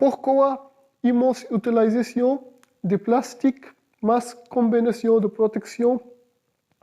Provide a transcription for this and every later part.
Pourquoi immense utilisation de plastique, masse combinaison de protection,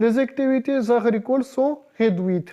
les activities agricoles sont réduites,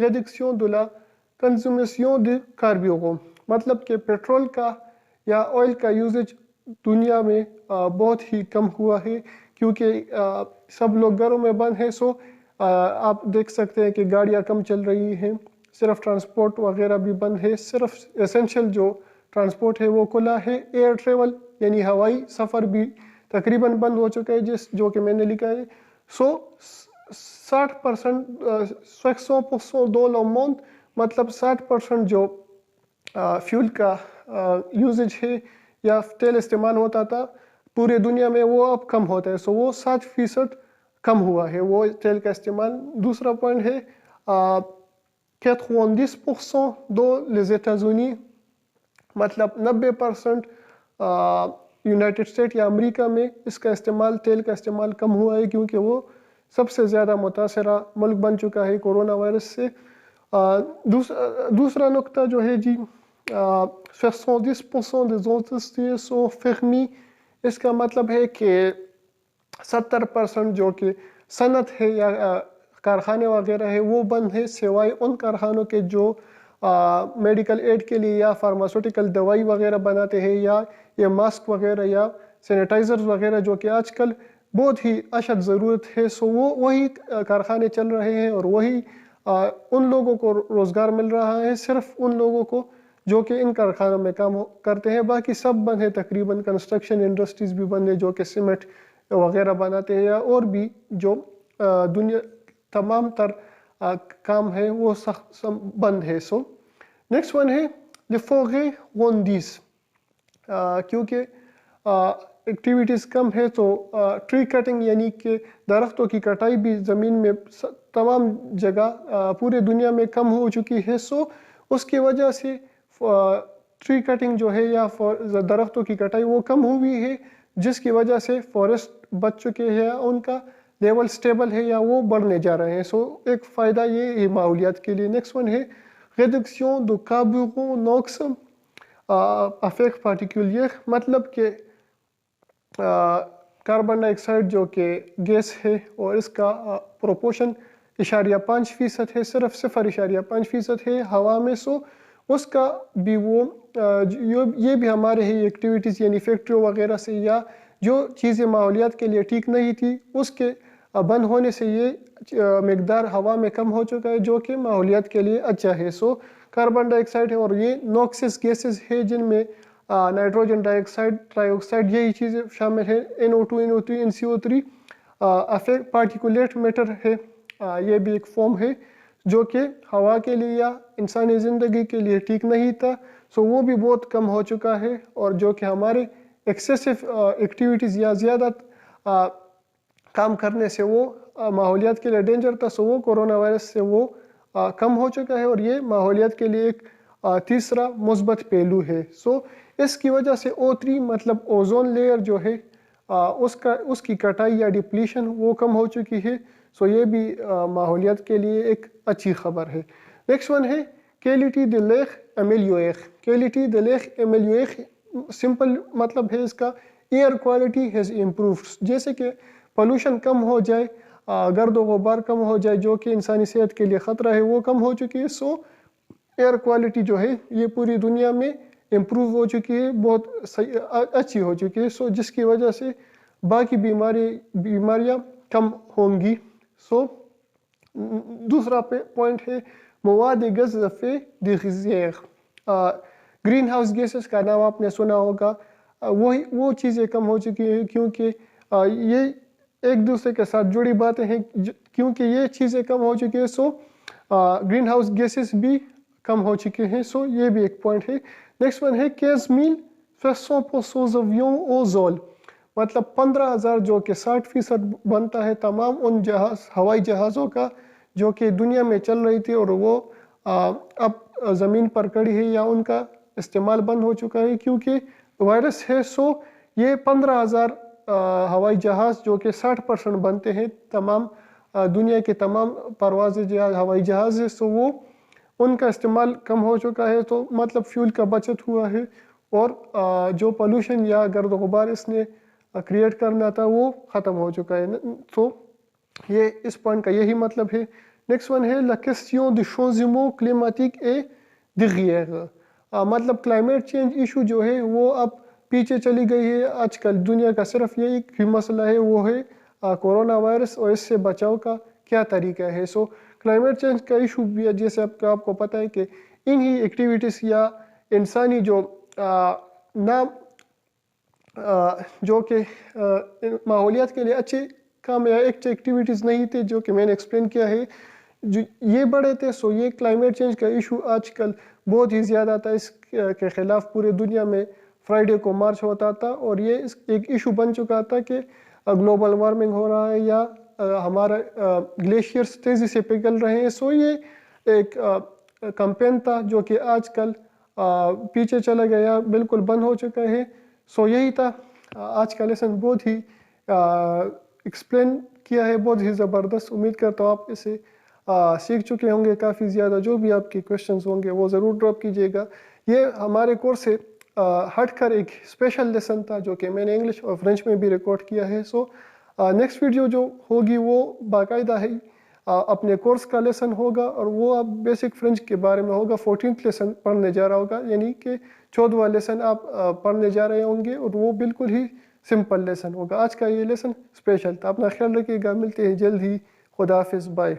réduction de la consommation de carburant, مطلب کہ petrol کا یا oil کا usage دنیا میں بہت ہی کم ہوا ہے کیونکہ سب لوگ گھروں میں بند ہیں. سو آپ دیکھ سکتے ہیں کہ گاڑیاں کم چل رہی ہیں, صرف ٹرانسپورٹ وغیرہ بھی بند ہے, صرف اسینشل جو ٹرانسپورٹ ہے وہ کھلا ہے. ایئر ٹریول یعنی ہوائی سفر بھی تقریباً بند ہو چکا ہے جو کہ میں نے لکھا ہے. سو 60% 60% دو لومون مطلب 60% جو فیول کا یوزیج ہے یا تیل استعمال ہوتا تھا پورے دنیا میں وہ اب کم ہوتا ہے. سو وہ 60% کم ہوا ہے وہ تیل کا استعمال. دوسرا پوائنٹ ہے 90% دو les États-Unis مطلب 90% یونائٹڈ اسٹیٹ یا امریکہ میں اس کا استعمال تیل کا استعمال کم ہوا ہے کیونکہ وہ سب سے زیادہ متاثرہ ملک بن چکا ہے کورونا وائرس سے. دوسرا نقطہ جو ہے جی 70% des entreprises sont fermées. اس کا مطلب ہے کہ 70% جو کہ صنعت ہے یا کارخانے وغیرہ ہے وہ بند ہے سوائے ان کارخانوں کے جو میڈیکل ایڈ کے لیے یا فارماسوٹیکل دوائی وغیرہ بناتے ہیں یا یہ ماسک وغیرہ یا سینیٹائزرز وغیرہ جو کہ آج کل بہت ہی اشد ضرورت ہے. سو وہی کارخانے چل رہے ہیں اور وہی ان لوگوں کو روزگار مل رہا ہے, صرف ان لوگوں کو جو کہ ان کارخانوں میں کام کرتے ہیں. باقی سب بند ہے تقریباً. کنسٹرکشن انڈسٹریز بھی بند ہے جو کہ سیمنٹ وغیرہ بناتے ہیں یا اور بھی جو دنیا تمام تر کام ہے وہ سخت بند ہے. سو نیکسٹ ون ہے les forêts rondies. کیونکہ ایکٹیویٹیز کم ہے تو ٹری کٹنگ یعنی کہ درختوں کی کٹائی بھی زمین میں تمام جگہ پورے دنیا میں کم ہو چکی ہے. سو اس کی وجہ سے ٹری کٹنگ جو ہے یا درختوں کی کٹائی وہ کم ہوئی ہے جس کی وجہ سے فارسٹ بچ چکے ہیں, ان کا لیول سٹیبل ہے یا وہ بڑھنے جا رہے ہیں. سو ایک فائدہ یہ ہے ماحولیات کے لیے. نیکسٹ ون ہے réduction du carburant NOx effet particulier, مطلب کہ کاربن ڈائی آکسائڈ جو کہ گیس ہے اور اس کا پروپورشن 0.5% ہے, صرف 0.5% ہے ہوا میں. سو اس کا بھی وہ یہ بھی ہمارے ہی ایکٹیویٹیز یعنی فیکٹریوں وغیرہ سے یا جو چیزیں ماحولیات کے لیے ٹھیک نہیں تھی اس کے بند ہونے سے یہ مقدار ہوا میں کم ہو چکا ہے جو کہ ماحولیات کے لیے اچھا ہے. سو کاربن ڈائی آکسائڈ ہے اور یہ نوکسس گیسز ہے جن میں نائٹروجن ڈائی آکسائڈ, ٹرائی آکسائڈ یہی چیزیں شامل ہیں, NO2 NO3 NCO3. Effect پارٹیکولیٹ metre ہے, یہ بھی ایک فارم ہے جو کہ ہوا کے لیے یا انسانی زندگی کے لیے ٹھیک نہیں تھا. سو وہ بھی بہت کم ہو چکا ہے اور جو کہ ہمارے ایکسیسو ایکٹیویٹیز یا زیادہ کام کرنے سے وہ ماحولیات کے لیے ڈینجر تھا. سو وہ کورونا وائرس سے وہ کم ہو چکا ہے اور یہ ماحولیات کے لیے ایک تیسرا مثبت پہلو ہے. سو اس کی وجہ سے O3 مطلب اوزون لیئر جو ہے اس کی کٹائی یا ڈپلیشن وہ کم ہو چکی ہے. سو یہ بھی ماحولیات کے لیے ایک اچھی خبر ہے. نیکسٹ ون ہے qualité de l'air améliorée. qualité de l'air améliorée simple مطلب ہے اس کا ایئر کوالٹی ہیز امپرووڈ. جیسے کہ پولوشن کم ہو جائے, گرد و غبار کم ہو جائے جو کہ انسانی صحت کے لیے خطرہ ہے وہ کم ہو چکی ہے. سو ایئر کوالٹی جو ہے یہ پوری دنیا میں امپروو ہو چکی ہے, بہت اچھی ہو چکی ہے. سو جس کی وجہ سے باقی بیماریاں کم ہوں گی. سو دوسرا پوائنٹ ہے مواد گز دفع دیگر. گرین ہاؤس گیسز کا نام آپ نے سنا ہوگا, وہ چیزیں کم ہو چکی ہیں کیونکہ یہ ایک دوسرے کے ساتھ جڑی باتیں ہیں. کیونکہ یہ چیزیں کم ہو چکی ہیں سو گرین ہاؤس گیسز بھی کم ہو چکے ہیں. سو یہ بھی ایک پوائنٹ ہے. نیکسٹ ون ہے 15,000% avions au sol. مطلب 15,000 جو کہ 60% بنتا ہے تمام ان ہوائی جہازوں کا جو کہ دنیا میں چل رہی تھی اور وہ اب زمین پر کڑی ہے یا ان کا استعمال بند ہو چکا ہے کیونکہ وائرس ہے. سو یہ 15,000 ہوائی جہاز جو کہ 60% بنتے ہیں تمام دنیا کے تمام پروازیں ہوائی جہاز ہے. سو وہ ان کا استعمال کم ہو چکا ہے. تو مطلب فیول کا بچت ہوا ہے اور جو پولوشن یا گرد و غبار اس نے کریٹ کرنا تھا وہ ختم ہو چکا ہے. تو یہ اس پوائنٹ کا یہی مطلب ہے. نیکسٹ ون ہے لا question du changement climatique et derrière. مطلب کلائمیٹ چینج ایشو جو ہے وہ اب پیچھے چلی گئی ہے. آج کل دنیا کا صرف یہی ہی مسئلہ ہے، وہ ہے کورونا وائرس اور اس سے بچاؤ کا کیا طریقہ ہے. سو کلائمیٹ چینج کا ایشو بھی ہے، جیسے آپ کو پتہ ہے کہ انہی ایکٹیویٹیز یا انسانی جو جو کہ ماحولیات کے لیے اچھے کام یا ایکٹیویٹیز نہیں تھے، جو کہ میں نے ایکسپلین کیا ہے، جو یہ بڑے تھے. سو یہ کلائمیٹ چینج کا ایشو آج کل بہت ہی زیادہ تھا. اس کے خلاف پورے دنیا میں فرائیڈے کو مارچ ہوتا تھا، اور یہ ایک ایشو بن چکا تھا کہ گلوبل وارمنگ ہو رہا ہے یا ہمارا گلیشیئرس تیزی سے پگھل رہے ہیں. سو یہ ایک کمپین تھا جو کہ آج کل پیچھے چلا گیا، بالکل بند ہو چکا ہے. سو یہی تھا آج کا لیسن. بہت ہی ایکسپلین کیا ہے، بہت ہی زبردست. امید کرتا ہوں آپ اسے سیکھ چکے ہوں گے کافی زیادہ. جو بھی آپ کے کویشچنز ہوں گے وہ ضرور ڈراپ کیجیے گا. یہ ہمارے کورس سے ہٹ کر ایک اسپیشل لیسن تھا جو کہ میں نے انگلش اور فرینچ میں بھی ریکارڈ کیا ہے. سو نیکسٹ ویڈیو جو ہوگی وہ باقاعدہ ہے اپنے کورس کا لیسن ہوگا، اور وہ آپ بیسک فرینچ کے بارے میں ہوگا. 14th لیسن پڑھنے جا رہا ہوگا، یعنی کہ 14واں لیسن آپ پڑھنے جا رہے ہوں گے، اور وہ بالکل ہی سمپل لیسن ہوگا. آج کا یہ لیسن اسپیشل تھا. اپنا خیال رکھیے گا، ملتے ہیں جلد ہی. خدا حافظ، بائے.